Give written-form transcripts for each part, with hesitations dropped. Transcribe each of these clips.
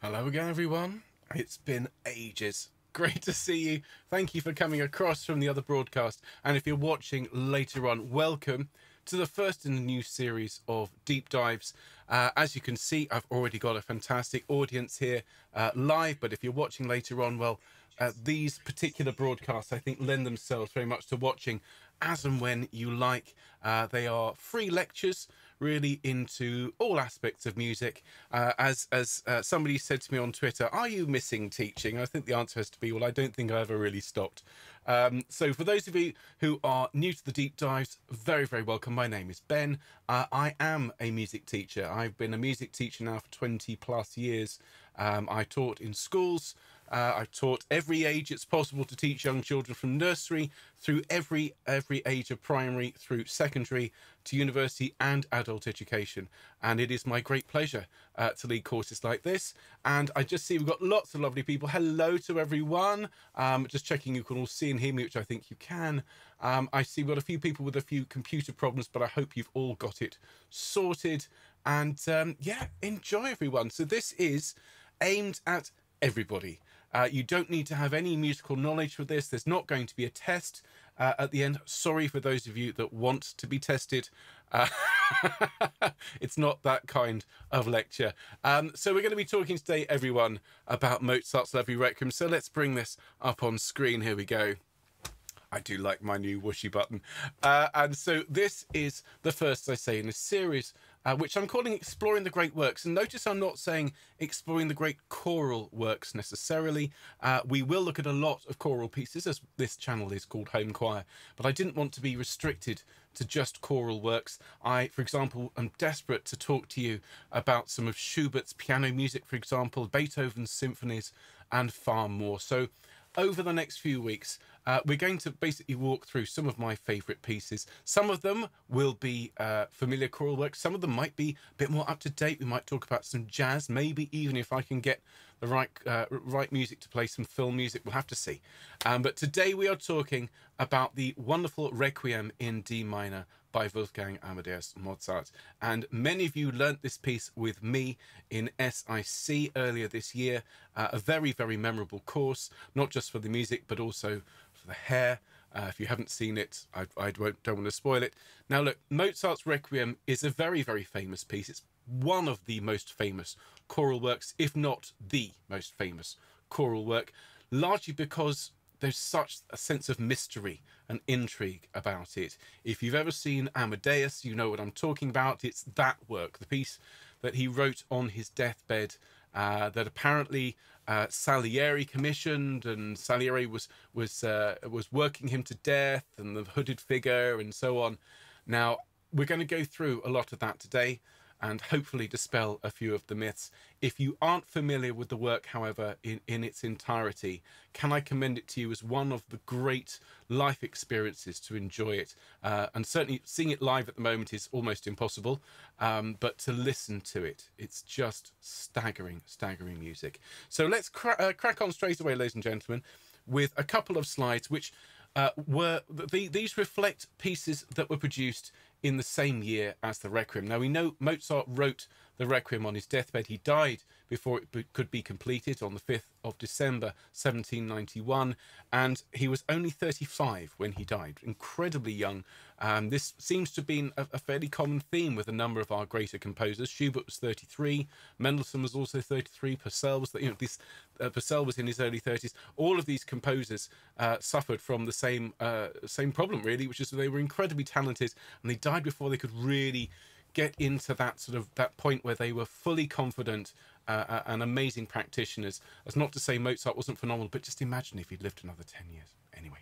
Hello again, everyone. It's been ages. Great to see you. Thank you for coming across from the other broadcast. And if you're watching later on, welcome to the first in the new series of deep dives. As you can see, I've already got a fantastic audience here live. But if you're watching later on, well, these particular broadcasts, I think, lend themselves very much to watching as and when you like. They are free lectures, really into all aspects of music. As somebody said to me on Twitter, are you missing teaching? I think the answer has to be, well, I don't think I ever really stopped. So for those of you who are new to the deep dives, very, very welcome. My name is Ben. I am a music teacher. I've been a music teacher now for 20 plus years. I taught in schools. I've taught every age it's possible to teach young children, from nursery through every age of primary, through secondary to university and adult education. And it is my great pleasure to lead courses like this. And I just see we've got lots of lovely people. Hello to everyone. Just checking you can all see and hear me, which I think you can. I see we've got a few people with a few computer problems, but I hope you've all got it sorted. And yeah, enjoy, everyone. So this is aimed at everybody. You don't need to have any musical knowledge for this. There's not going to be a test at the end. Sorry for those of you that want to be tested. It's not that kind of lecture. So we're going to be talking today, everyone, about Mozart's lovely Requiem. So let's bring this up on screen. Here we go. I do like my new whooshy button. And so this is the first, I say, in a series which I'm calling Exploring the Great Works. And notice I'm not saying exploring the great choral works necessarily. We will look at a lot of choral pieces, as this channel is called Homechoir, but I didn't want to be restricted to just choral works. I, for example, am desperate to talk to you about some of Schubert's piano music, for example, Beethoven's symphonies, and far more. So over the next few weeks, we're going to basically walk through some of my favourite pieces. Some of them will be familiar choral works. Some of them might be a bit more up to date. We might talk about some jazz, maybe even if I can get the right music to play, some film music. We'll have to see. But today we are talking about the wonderful Requiem in D minor by Wolfgang Amadeus Mozart. And many of you learnt this piece with me in SIC earlier this year. A very, very memorable course, not just for the music, but also for the hair. If you haven't seen it, I don't want to spoil it. Now look, Mozart's Requiem is a very, very famous piece. It's one of the most famous choral works, if not the most famous choral work, largely because there's such a sense of mystery and intrigue about it. If you've ever seen Amadeus, you know what I'm talking about. It's that work, the piece that he wrote on his deathbed, that apparently Salieri commissioned, and Salieri was working him to death, and the hooded figure and so on. Now, we're going to go through a lot of that today and hopefully dispel a few of the myths. If you aren't familiar with the work, however, in its entirety, can I commend it to you as one of the great life experiences to enjoy it? And certainly seeing it live at the moment is almost impossible, but to listen to it, it's just staggering, staggering music. So let's crack on straight away, ladies and gentlemen, with a couple of slides which these reflect pieces that were produced in the same year as the Requiem. Now, we know Mozart wrote the Requiem on his deathbed. He died before it could be completed on the 5th of December 1791, and he was only 35 when he died, incredibly young. This seems to have been a fairly common theme with a number of our greater composers. Schubert was 33, Mendelssohn was also 33, Purcell was, Purcell was in his early 30s. All of these composers suffered from the same problem, really, which is that they were incredibly talented and they died before they could really get into that point where they were fully confident and amazing practitioners. That's not to say Mozart wasn't phenomenal, but just imagine if he'd lived another 10 years. Anyway,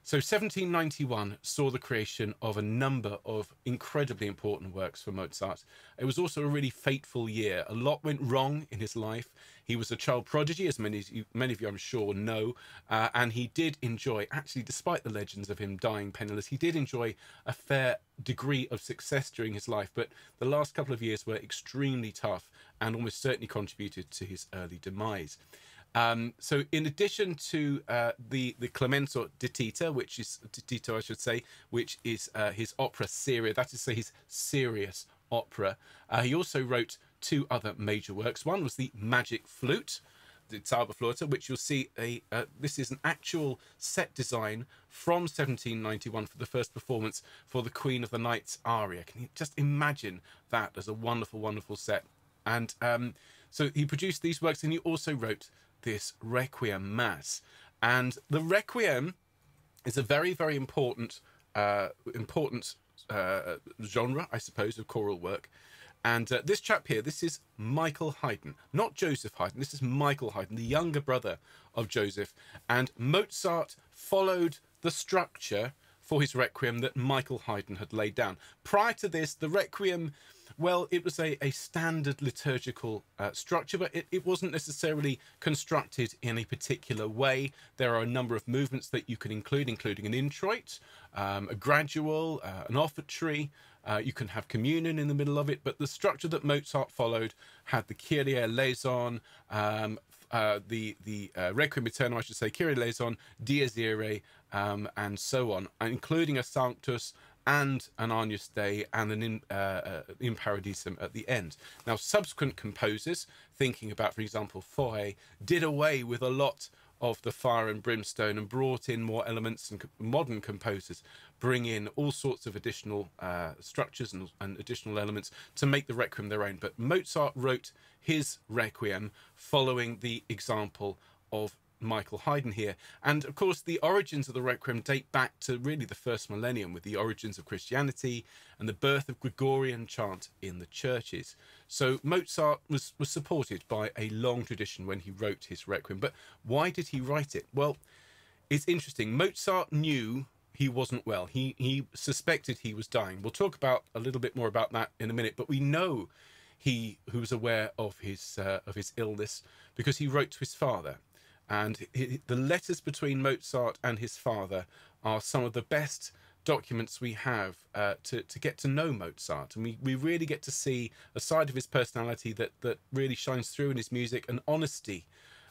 so 1791 saw the creation of a number of incredibly important works for Mozart. It was also a really fateful year. A lot went wrong in his life. He was a child prodigy, as many of you I'm sure know, and he did enjoy, actually despite the legends of him dying penniless, he did enjoy a fair degree of success during his life, but the last couple of years were extremely tough and almost certainly contributed to his early demise. So in addition to the Clemenza di Tito, which is Tito, I should say, which is his opera seria, that is to say his serious opera, he also wrote two other major works. One was the Magic Flute, the Zauberflöte, which you'll see this is an actual set design from 1791 for the first performance for the Queen of the Night's aria. Can you just imagine that as a wonderful, wonderful set? And so he produced these works, and he also wrote this Requiem Mass. And the Requiem is a very, very important genre, I suppose, of choral work. And this chap here, this is Mikhail Haydn, not Joseph Haydn. This is Mikhail Haydn, the younger brother of Joseph. And Mozart followed the structure for his Requiem that Mikhail Haydn had laid down. Prior to this, the Requiem, well, it was a standard liturgical structure, but it wasn't necessarily constructed in a particular way. There are a number of movements that you can include, including an introit, a gradual, an offertory. You can have communion in the middle of it, but the structure that Mozart followed had the Kyrie eleison, the Requiem Aeternam, I should say, Kyrie eleison, Dies Irae, and so on, including a Sanctus and an Agnus Dei and an in Paradisum at the end. Now, subsequent composers, thinking about, for example, Fauré, did away with a lot of the fire and brimstone and brought in more elements, and modern composers bring in all sorts of additional structures and additional elements to make the Requiem their own. But Mozart wrote his Requiem following the example of Mikhail Haydn here. And of course, the origins of the Requiem date back to really the first millennium, with the origins of Christianity and the birth of Gregorian chant in the churches. So Mozart was supported by a long tradition when he wrote his Requiem. But why did he write it? Well, it's interesting. Mozart knew he wasn't well. He suspected he was dying. We'll talk about a little bit more about that in a minute, but we know he was aware of his illness because he wrote to his father. And the letters between Mozart and his father are some of the best documents we have to get to know Mozart. And we really get to see a side of his personality that really shines through in his music, an honesty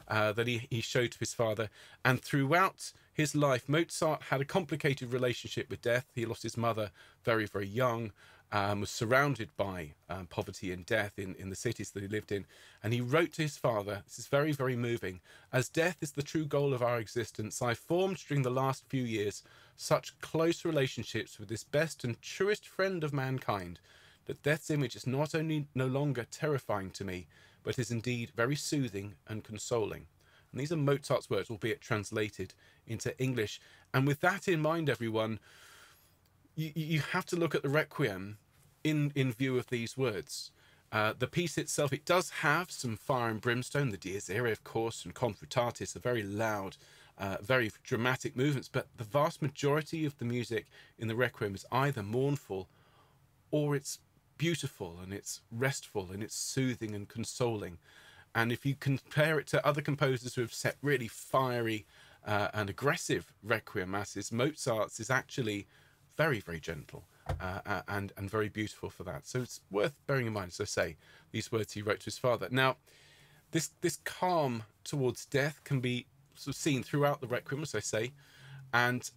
that he showed to his father. And throughout his life, Mozart had a complicated relationship with death. He lost his mother very, very young. Was surrounded by poverty and death in the cities that he lived in. And he wrote to his father, this is very, very moving, "As death is the true goal of our existence, I formed during the last few years such close relationships with this best and truest friend of mankind that death's image is not only no longer terrifying to me, but is indeed very soothing and consoling." And these are Mozart's words, albeit translated into English. And with that in mind, everyone, you have to look at the Requiem in view of these words. The piece itself, it does have some fire and brimstone, the Dies Irae, of course, and Confrutatis, are very loud, very dramatic movements, but the vast majority of the music in the Requiem is either mournful or it's beautiful and it's restful and it's soothing and consoling. And if you compare it to other composers who have set really fiery and aggressive Requiem masses, Mozart's is actually very, very gentle and very beautiful for that. So it's worth bearing in mind, as I say, these words he wrote to his father. Now, this calm towards death can be sort of seen throughout the Requiem, as I say. And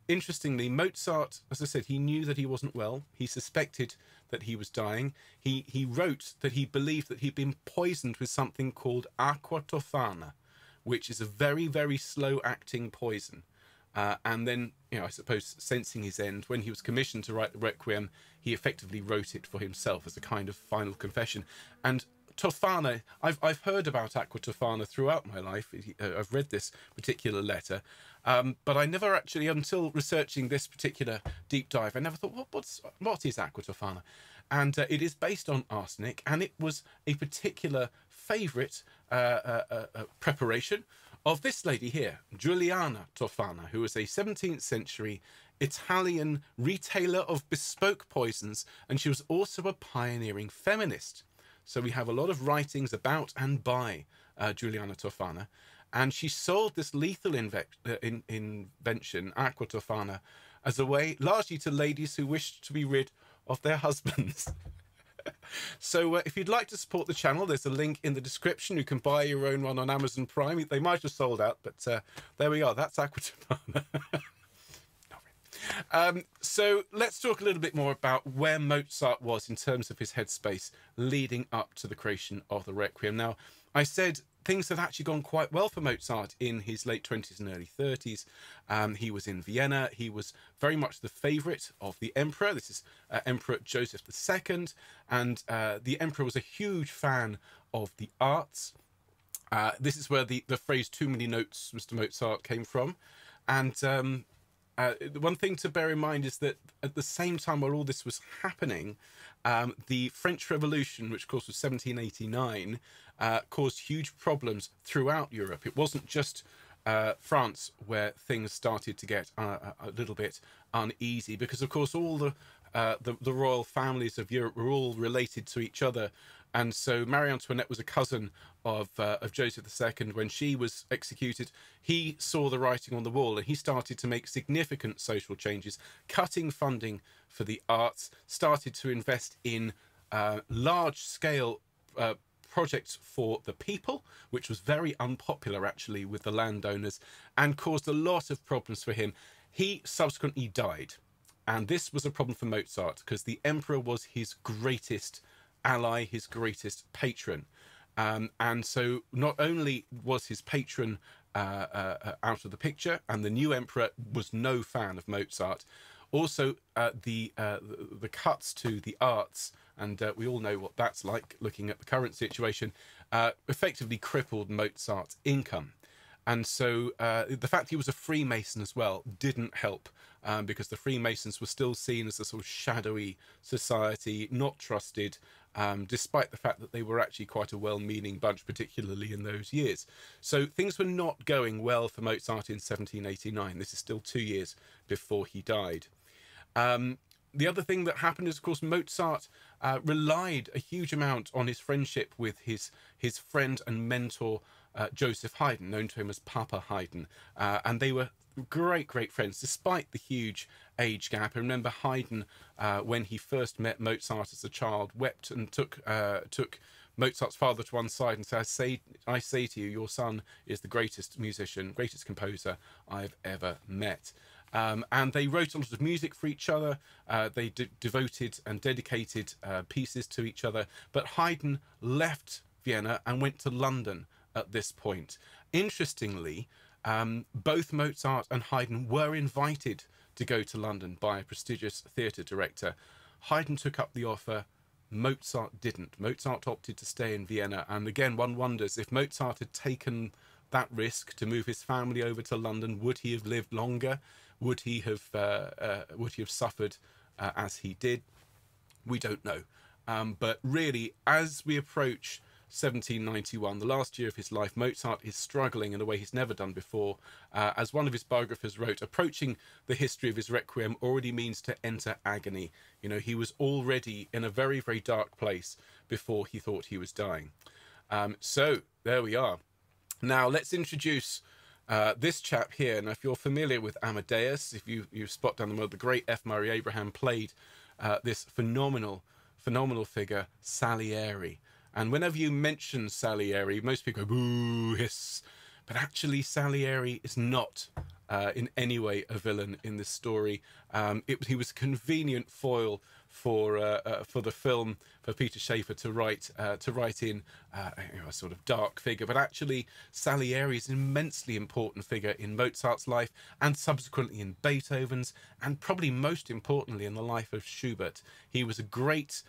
interestingly, Mozart, as I said, he knew that he wasn't well. He suspected that he was dying. He wrote that he believed that he'd been poisoned with something called aqua tofana, which is a very, very slow-acting poison. And then, I suppose, sensing his end, when he was commissioned to write the Requiem, he effectively wrote it for himself as a kind of final confession. And Tofana, I've heard about aqua tofana throughout my life. I've read this particular letter, but I never actually, until researching this particular deep dive, I never thought, what is aqua tofana? And it is based on arsenic, and it was a particular favourite preparation of this lady here, Giuliana Tofana, who was a 17th century Italian retailer of bespoke poisons, and she was also a pioneering feminist. So we have a lot of writings about and by Giuliana Tofana, and she sold this lethal invention, aqua tofana, as a way largely to ladies who wished to be rid of their husbands. So if you'd like to support the channel, there's a link in the description. You can buy your own one on Amazon Prime. They might have sold out, but there we are. That's aqua tofana. So let's talk a little bit more about where Mozart was in terms of his headspace leading up to the creation of the Requiem. Now, I said things had actually gone quite well for Mozart in his late 20s and early 30s. He was in Vienna. He was very much the favourite of the emperor. This is Emperor Joseph II. And the emperor was a huge fan of the arts. This is where the phrase "too many notes, Mr. Mozart" came from. And one thing to bear in mind is that at the same time while all this was happening, the French Revolution, which of course was 1789, caused huge problems throughout Europe. It wasn't just France where things started to get a little bit uneasy, because of course all the royal families of Europe were all related to each other. And so Marie Antoinette was a cousin of Joseph II. When she was executed, he saw the writing on the wall and he started to make significant social changes, cutting funding for the arts, started to invest in large-scale projects for the people, which was very unpopular actually with the landowners, and caused a lot of problems for him. He subsequently died. And this was a problem for Mozart because the emperor was his greatest ally, his greatest patron. And so not only was his patron out of the picture, and the new emperor was no fan of Mozart, also the cuts to the arts, and we all know what that's like looking at the current situation, effectively crippled Mozart's income. And so the fact he was a Freemason as well didn't help, because the Freemasons were still seen as a sort of shadowy society, not trusted, despite the fact that they were actually quite a well-meaning bunch, particularly in those years. So things were not going well for Mozart in 1789. This is still 2 years before he died. The other thing that happened is, of course, Mozart relied a huge amount on his friendship with his friend and mentor, Joseph Haydn, known to him as Papa Haydn. And they were great friends, despite the huge age gap. I remember Haydn, when he first met Mozart as a child, wept and took Mozart's father to one side and said, I say to you, your son is the greatest musician, greatest composer I've ever met. And they wrote a lot of music for each other. They devoted and dedicated pieces to each other. But Haydn left Vienna and went to London at this point. Interestingly, both Mozart and Haydn were invited to go to London by a prestigious theatre director. Haydn took up the offer. Mozart didn't. Mozart opted to stay in Vienna. And again, one wonders if Mozart had taken that risk to move his family over to London, would he have lived longer? Would he have suffered as he did? We don't know. But really, as we approach 1791, the last year of his life, Mozart is struggling in a way he's never done before. As one of his biographers wrote, approaching the history of his Requiem already means to enter agony. You know, he was already in a very dark place before he thought he was dying. So there we are. Now let's introduce this chap here. Now, if you're familiar with Amadeus, if you spot down the road, the great F. Murray Abraham played this phenomenal figure, Salieri. And whenever you mention Salieri, most people go, boo, hiss. But actually, Salieri is not in any way a villain in this story. He was a convenient foil for the film, for Peter Shaffer to write in a sort of dark figure. But actually, Salieri is an immensely important figure in Mozart's life, and subsequently in Beethoven's, and probably most importantly in the life of Schubert. He was a great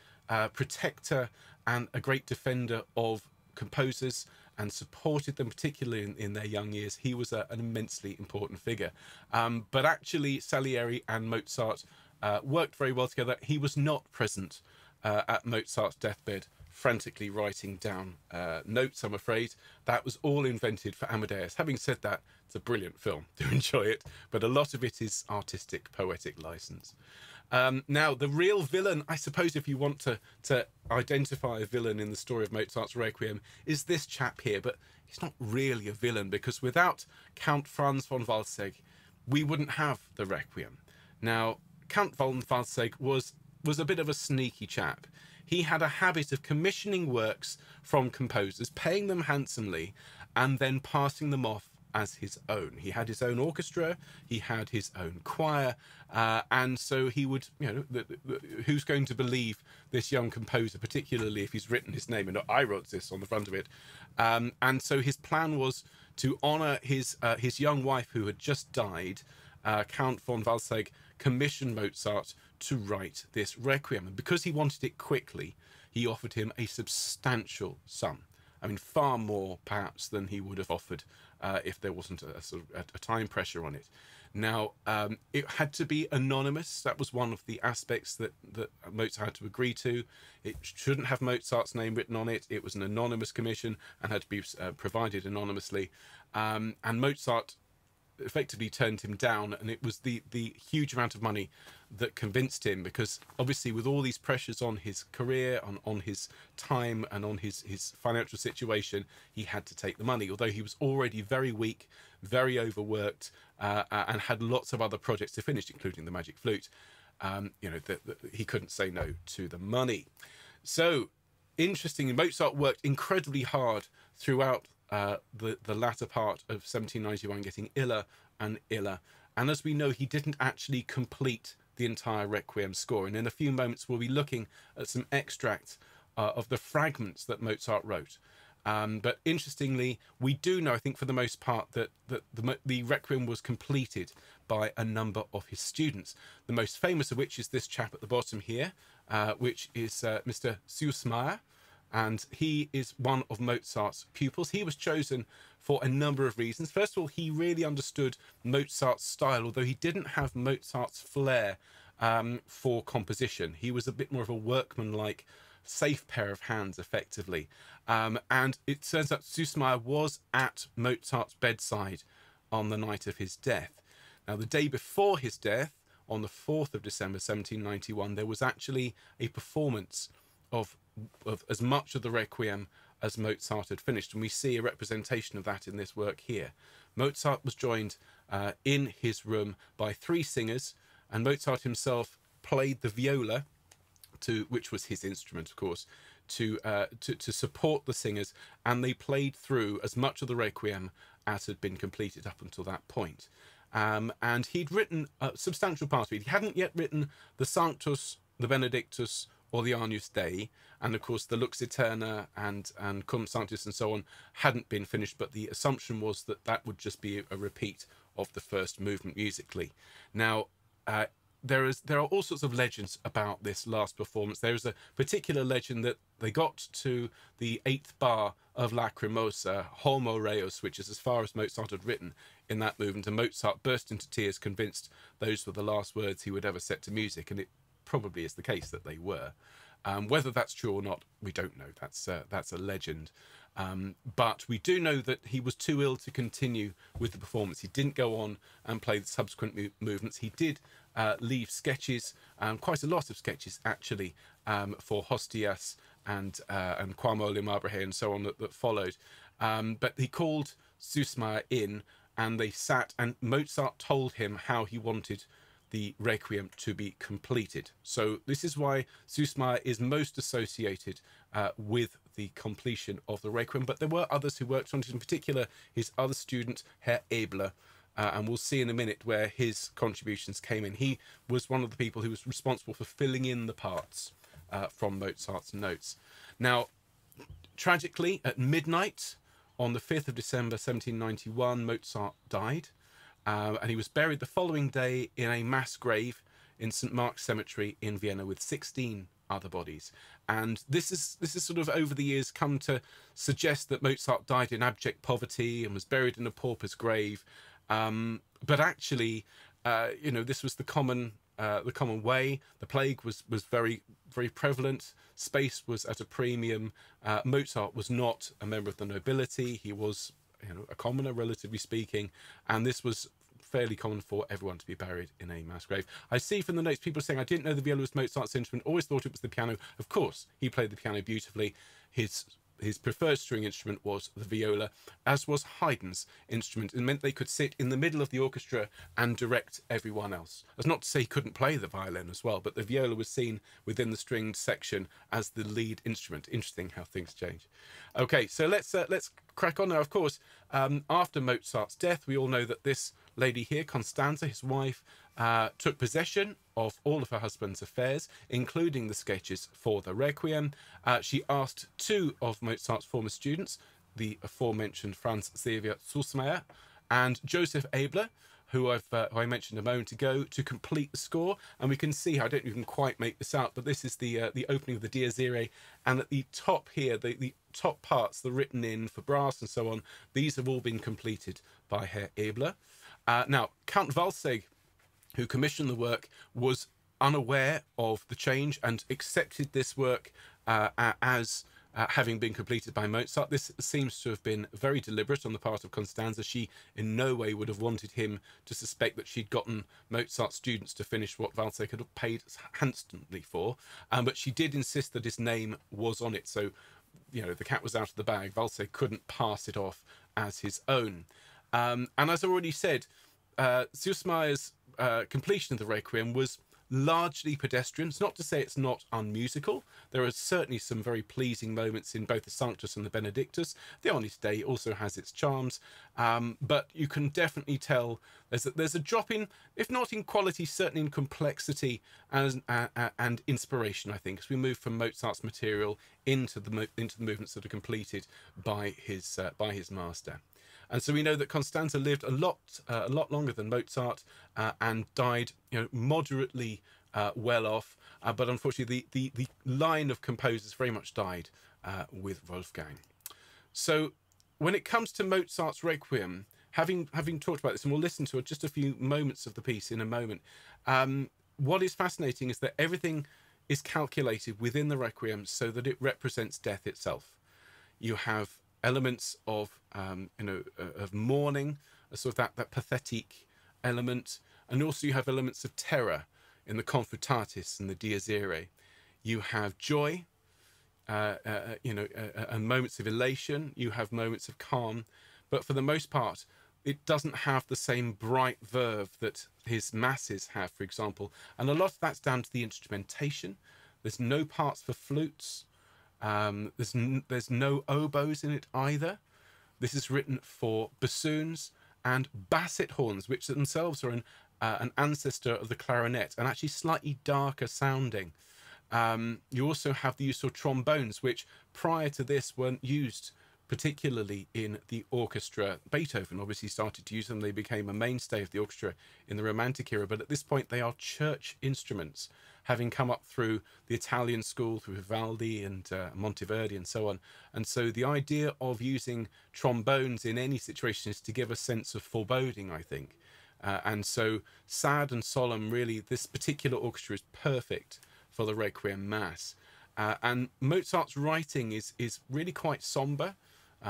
protector and a great defender of composers, and supported them, particularly in their young years. He was an immensely important figure. But actually, Salieri and Mozart worked very well together. He was not present at Mozart's deathbed, frantically writing down notes, I'm afraid. That was all invented for Amadeus. Having said that, it's a brilliant film. Do enjoy it. But a lot of it is artistic, poetic license. Now, the real villain, I suppose, if you want to identify a villain in the story of Mozart's Requiem, is this chap here. But he's not really a villain, because without Count Franz von Walsegg, we wouldn't have the Requiem. Now, Count von Walsegg was a bit of a sneaky chap. He had a habit of commissioning works from composers, paying them handsomely, and then passing them off as his own. He had his own orchestra, he had his own choir, and so he would, you know, who's going to believe this young composer, particularly if he's written his name, and I wrote this on the front of it. And so his plan was to honour his young wife who had just died. Count von Walsegg commissioned Mozart to write this Requiem, and because he wanted it quickly, he offered him a substantial sum. I mean, far more perhaps than he would have offered if there wasn't a sort of a time pressure on it. Now, it had to be anonymous. That was one of the aspects that Mozart had to agree to. It shouldn't have Mozart's name written on it. It was an anonymous commission and had to be provided anonymously. And Mozart effectively turned him down, and it was the huge amount of money that convinced him, because obviously with all these pressures on his career, on his time, and on his financial situation, he had to take the money, although he was already very weak, very overworked, and had lots of other projects to finish, including the Magic Flute. You know, he couldn't say no to the money. So interestingly, Mozart worked incredibly hard throughout the latter part of 1791, getting iller and iller. And as we know, he didn't actually complete the entire Requiem score. And in a few moments, we'll be looking at some extracts of the fragments that Mozart wrote. But interestingly, we do know, I think for the most part, that the Requiem was completed by a number of his students. The most famous of which is this chap at the bottom here, which is Mr. Süssmayr. And he is one of Mozart's pupils. He was chosen for a number of reasons. First of all, he really understood Mozart's style, although he didn't have Mozart's flair for composition. He was a bit more of a workmanlike, safe pair of hands, effectively. And it turns out Süssmayr was at Mozart's bedside on the night of his death. Now, the day before his death, on the 4th of December 1791, there was actually a performance of as much of the Requiem as Mozart had finished, and we see a representation of that in this work here. Mozart was joined in his room by 3 singers, and Mozart himself played the viola, which was his instrument, of course, to support the singers, and they played through as much of the Requiem as had been completed up until that point. And he'd written a substantial part of it. He hadn't yet written the Sanctus, the Benedictus, or the Agnus Dei, and of course the Lux Aeterna and Cum Sanctus and so on hadn't been finished, but the assumption was that that would just be a repeat of the first movement musically. Now, there are all sorts of legends about this last performance. There is a particular legend that they got to the 8th bar of Lacrimosa, Homo Reus, which is as far as Mozart had written in that movement, and Mozart burst into tears, convinced those were the last words he would ever set to music, and it probably is the case that they were. Whether that's true or not, we don't know. That's a legend. But we do know that he was too ill to continue with the performance. He didn't go on and play the subsequent movements. He did leave sketches, quite a lot of sketches actually, for Hostias and Quamole Marbrahe and so on that followed. But he called Süssmayr in, and they sat, and Mozart told him how he wanted the Requiem to be completed. So this is why Süssmayr is most associated with the completion of the Requiem, but there were others who worked on it, in particular his other student, Herr Ebler, and we'll see in a minute where his contributions came in. He was one of the people who was responsible for filling in the parts from Mozart's notes. Now, tragically, at midnight on the 5th of December 1791, Mozart died. And he was buried the following day in a mass grave in St. Mark's Cemetery in Vienna with 16 other bodies. And this is sort of over the years come to suggest that Mozart died in abject poverty and was buried in a pauper's grave. But actually, you know, this was the common way. The plague was very, very prevalent. Space was at a premium. Mozart was not a member of the nobility. He was, you know, a commoner, relatively speaking, and this was fairly common for everyone to be buried in a mass grave. I see from the notes people saying, I didn't know the viola was Mozart's instrument, always thought it was the piano. Of course, he played the piano beautifully. His his preferred string instrument was the viola, as was Haydn's instrument. It meant they could sit in the middle of the orchestra and direct everyone else. That's not to say he couldn't play the violin as well, but the viola was seen within the stringed section as the lead instrument. Interesting how things change. Okay, so let's crack on now. Of course, after Mozart's death, we all know that this lady here, Constanza, his wife, took possession of all of her husband's affairs, including the sketches for the Requiem. She asked two of Mozart's former students, the aforementioned Franz Xaver Süssmayr and Joseph Abler, who I mentioned a moment ago, to complete the score. And we can see, I don't even quite make this out, but this is the opening of the Dies Irae, and at the top here, the top parts, the written in for brass and so on, these have all been completed by Herr Abler. Now, Count Walsegg, who commissioned the work, was unaware of the change and accepted this work as having been completed by Mozart. This seems to have been very deliberate on the part of Constanza. She in no way would have wanted him to suspect that she'd gotten Mozart's students to finish what Walsegg had paid handsomely for, but she did insist that his name was on it. So, you know, the cat was out of the bag. Walsegg couldn't pass it off as his own. And as I already said, Süssmayer's completion of the Requiem was largely pedestrian. It's not to say it's not unmusical. There are certainly some very pleasing moments in both the Sanctus and the Benedictus. The Agnus Dei also has its charms, but you can definitely tell there's a drop in, if not in quality, certainly in complexity and inspiration, I think, as we move from Mozart's material into the movements that are completed by his master. And so we know that Constanza lived a lot longer than Mozart and died, you know, moderately well off. But unfortunately, the line of composers very much died with Wolfgang. So when it comes to Mozart's Requiem, having talked about this, and we'll listen to just a few moments of the piece in a moment, what is fascinating is that everything is calculated within the Requiem so that it represents death itself. You have elements of of mourning, a sort of that pathetic element, and also you have elements of terror in the Confutatis and the Dies Irae. You have joy, and moments of elation. You have moments of calm, but for the most part, it doesn't have the same bright verve that his masses have, for example. And a lot of that's down to the instrumentation. There's no parts for flutes. There's no oboes in it either. This is written for bassoons and basset horns, which themselves are an ancestor of the clarinet and actually slightly darker sounding. You also have the use of trombones, which prior to this weren't used particularly in the orchestra. Beethoven obviously started to use them. They became a mainstay of the orchestra in the Romantic era, but at this point they are church instruments, having come up through the Italian school, through Vivaldi and Monteverdi and so on. And so the idea of using trombones in any situation is to give a sense of foreboding, I think. And so sad and solemn, really, this particular orchestra is perfect for the Requiem Mass. And Mozart's writing is really quite somber,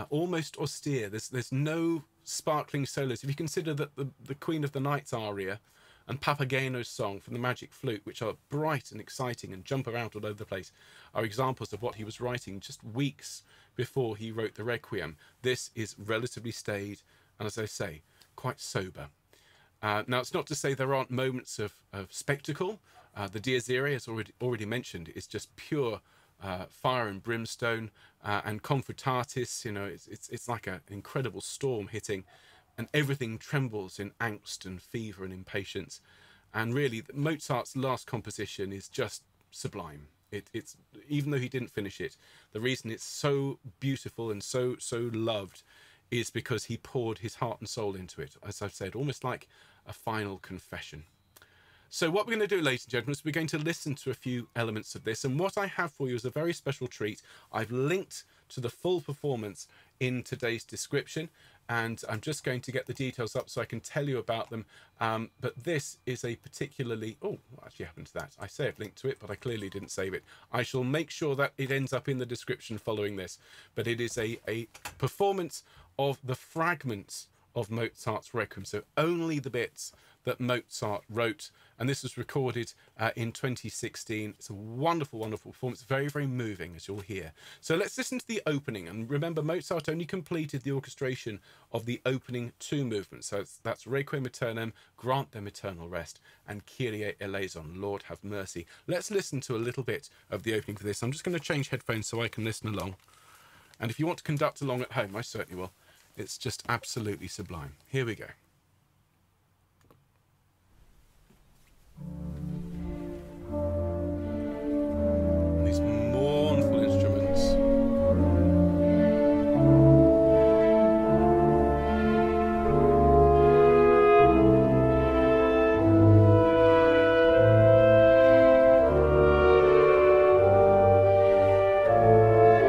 almost austere. There's no sparkling solos. If you consider that the Queen of the Night's aria and Papageno's song from the Magic Flute, which are bright and exciting and jump around all over the place, are examples of what he was writing just weeks before he wrote the Requiem. This is relatively staid and, as I say, quite sober. Now, it's not to say there aren't moments of spectacle. The Dies Irae, as already mentioned, is just pure fire and brimstone, and Confutatis, you know, it's like an incredible storm hitting, and everything trembles in angst and fever and impatience. And really, Mozart's last composition is just sublime. It's even though he didn't finish it, the reason it's so beautiful and so loved is because he poured his heart and soul into it. As I've said, almost like a final confession. So what we're going to do, ladies and gentlemen, is we're going to listen to a few elements of this. And what I have for you is a very special treat. I've linked to the full performance in today's description, and I'm just going to get the details up so I can tell you about them. But this is a particularly... Oh, what actually happened to that? I say I've linked to it, but I clearly didn't save it. I shall make sure that it ends up in the description following this. But it is a performance of the fragments of Mozart's Requiem, so only the bits that Mozart wrote, and this was recorded in 2016. It's a wonderful, wonderful performance, very, very moving, as you'll hear. So let's listen to the opening, and remember, Mozart only completed the orchestration of the opening 2 movements. So that's Requiem Aeternam, Grant Them Eternal Rest, and Kyrie Eleison, Lord Have Mercy. Let's listen to a little bit of the opening for this. I'm just going to change headphones so I can listen along. And if you want to conduct along at home, I certainly will. It's just absolutely sublime. Here we go. These mournful instruments.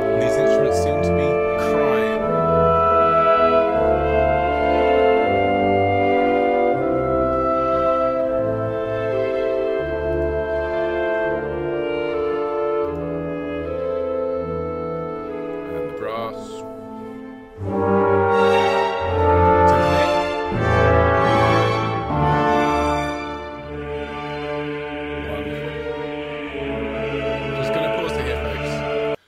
And these instruments seem to be crying.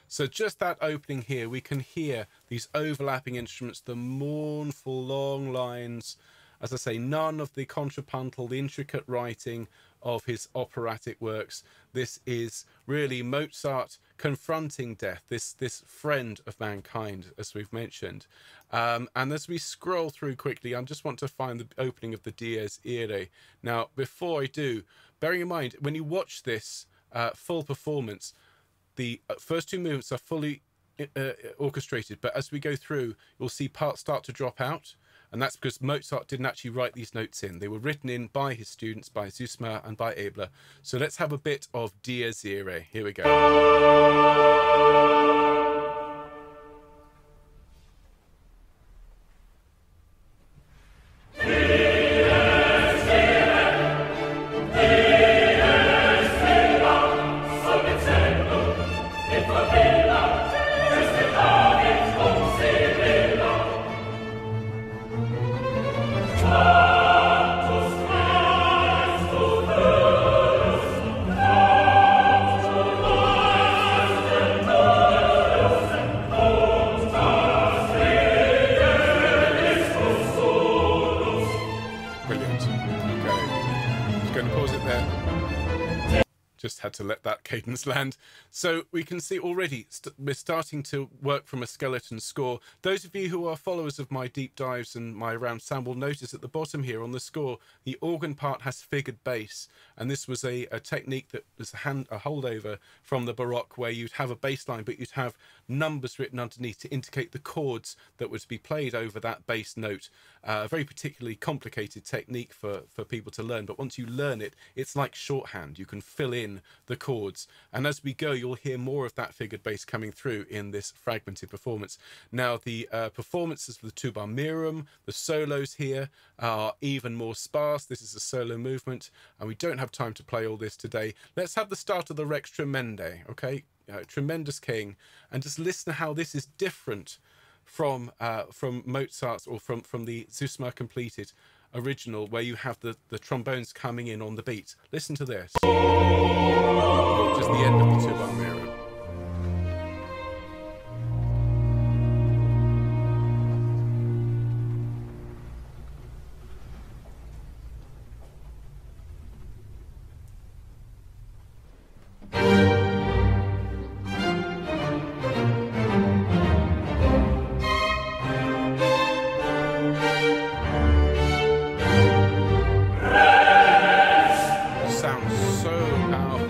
So just that opening here, we can hear these overlapping instruments, the mournful long lines. As I say, none of the contrapuntal, the intricate writing of his operatic works. This is really Mozart confronting death, this friend of mankind, as we've mentioned. And as we scroll through quickly, I just want to find the opening of the Dies Irae. Now, before I do, bearing in mind, when you watch this full performance, the first 2 movements are fully orchestrated, but as we go through, you'll see parts start to drop out, and that's because Mozart didn't actually write these notes in. They were written in by his students, by Süssmayr and by Ebler. So let's have a bit of Dies Irae. Here we go. Just had to let that cadence land. So we can see already we're starting to work from a skeleton score. Those of you who are followers of my deep dives and my ensemble will notice at the bottom here on the score, the organ part has figured bass. And this was a technique that was a holdover from the Baroque, where you'd have a bass line, but you'd have numbers written underneath to indicate the chords that were to be played over that bass note. A very particularly complicated technique for people to learn, but once you learn it, it's like shorthand. You can fill in the chords, and as we go, you'll hear more of that figured bass coming through in this fragmented performance. Now, the performances for the tuba mirum, the solos here are even more sparse. This is a solo movement, and we don't have time to play all this today. Let's have the start of the Rex Tremendae, okay? Tremendous King, and just listen to how this is different from Mozart's, or from the Süssmayr completed original, where you have the trombones coming in on the beat. Listen to this. Just the end of the tuba mirum. Sounds so powerful.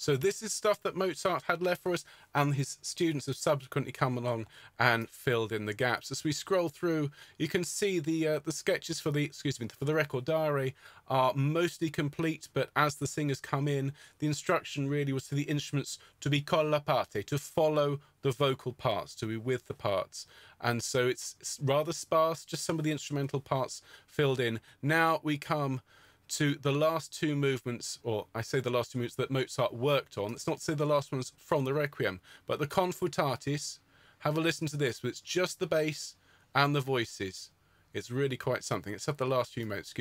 So this is stuff that Mozart had left for us, and his students have subsequently come along and filled in the gaps. As we scroll through, you can see the sketches for the record diary are mostly complete, but as the singers come in, the instruction really was for the instruments to be con la parte, to follow the vocal parts, to be with the parts. And so it's rather sparse, just some of the instrumental parts filled in. Now we come to the last two movements, or I say the last two movements that Mozart worked on. It's not to say the last ones from the Requiem, but the Confutatis. Have a listen to this. It's just the bass and the voices. It's really quite something. It's at the last few moments,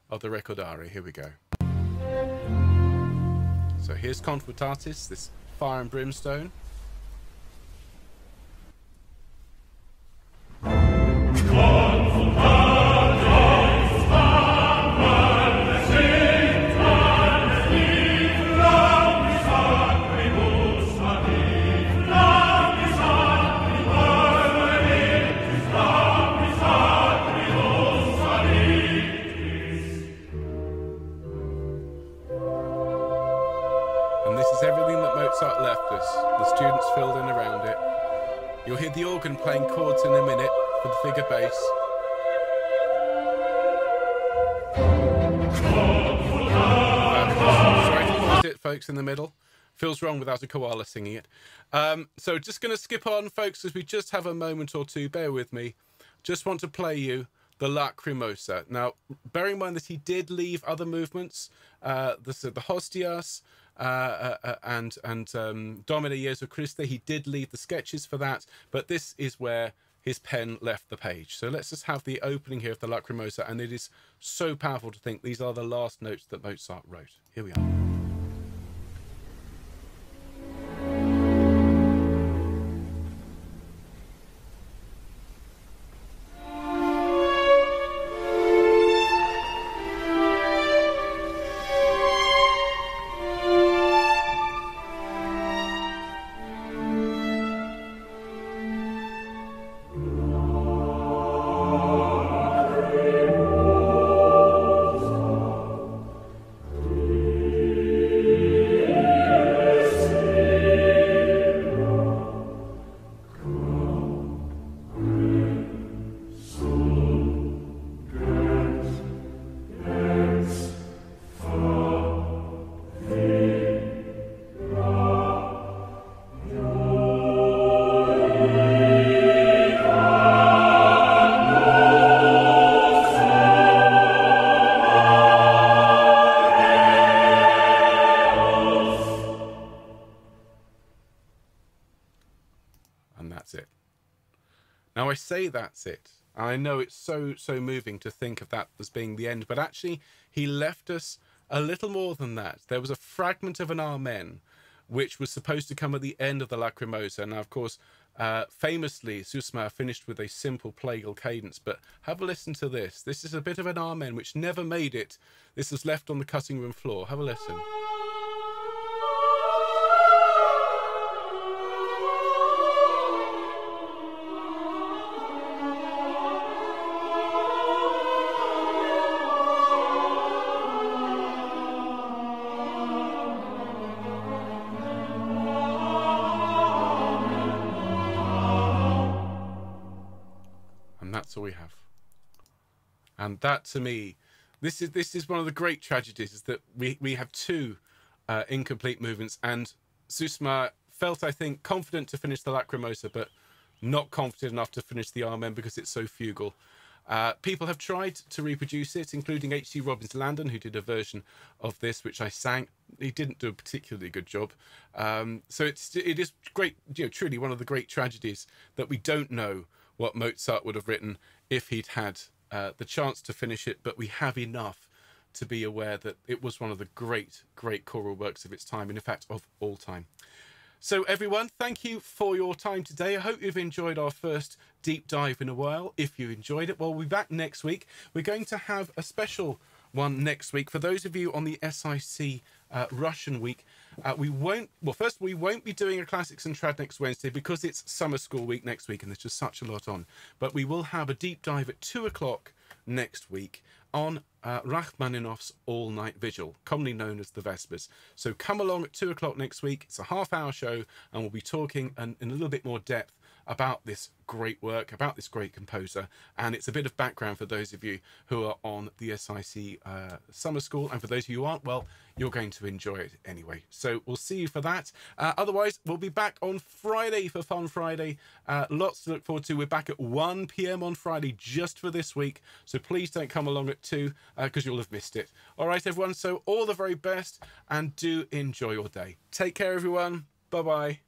of the Recordare. Here we go. So here's Confutatis, this fire and brimstone. Mozart left us. The students filled in around it. You'll hear the organ playing chords in a minute for the figure bass. Sorry to pause it, folks, in the middle. Feels wrong without a koala singing it. So just going to skip on, folks, as we just have a moment or two. Bear with me. Just want to play you the Lacrimosa. Now, bearing in mind that he did leave other movements, the Hostias, and Domine Jesu Christe, he did leave the sketches for that, but this is where his pen left the page. So let's just have the opening here of the Lacrimosa, and it is so powerful to think these are the last notes that Mozart wrote. Here we are. Now I say that's it. I know it's so moving to think of that as being the end, but actually he left us a little more than that. There was a fragment of an Amen, which was supposed to come at the end of the Lacrimosa. Now, of course, famously, Susma finished with a simple plagal cadence, but have a listen to this. This is a bit of an Amen, which never made it. This was left on the cutting room floor. Have a listen. That's all we have. And that, to me, this is one of the great tragedies, is that we have two incomplete movements, and Susma felt, I think, confident to finish the Lacrimosa, but not confident enough to finish the Amen because it's so fugal. People have tried to reproduce it, including H.C. Robbins Landon, who did a version of this, which I sang. He didn't do a particularly good job. So it is great, truly one of the great tragedies that we don't know what Mozart would have written if he'd had the chance to finish it, but we have enough to be aware that it was one of the great choral works of its time, and in fact of all time. So everyone, thank you for your time today. I hope you've enjoyed our first deep dive in a while. If you enjoyed it, well, we'll be back next week. We're going to have a special one next week. For those of you on the SIC Russian week, we won't be doing a Classics and Trad next Wednesday because it's summer school week next week and there's just such a lot on. But we will have a deep dive at 2 o'clock next week on Rachmaninoff's All-Night Vigil, commonly known as the Vespers. So come along at 2 o'clock next week. It's a half-hour show, and we'll be talking in a little bit more depth about this great work, about this great composer, and it's a bit of background for those of you who are on the SIC summer school, and for those of you who aren't, well, you're going to enjoy it anyway. So we'll see you for that. Otherwise, we'll be back on Friday for Fun Friday. Lots to look forward to. We're back at 1 p.m. on Friday just for this week, so please don't come along at 2 because you'll have missed it. All right, everyone, so all the very best, and do enjoy your day. Take care, everyone. Bye-bye.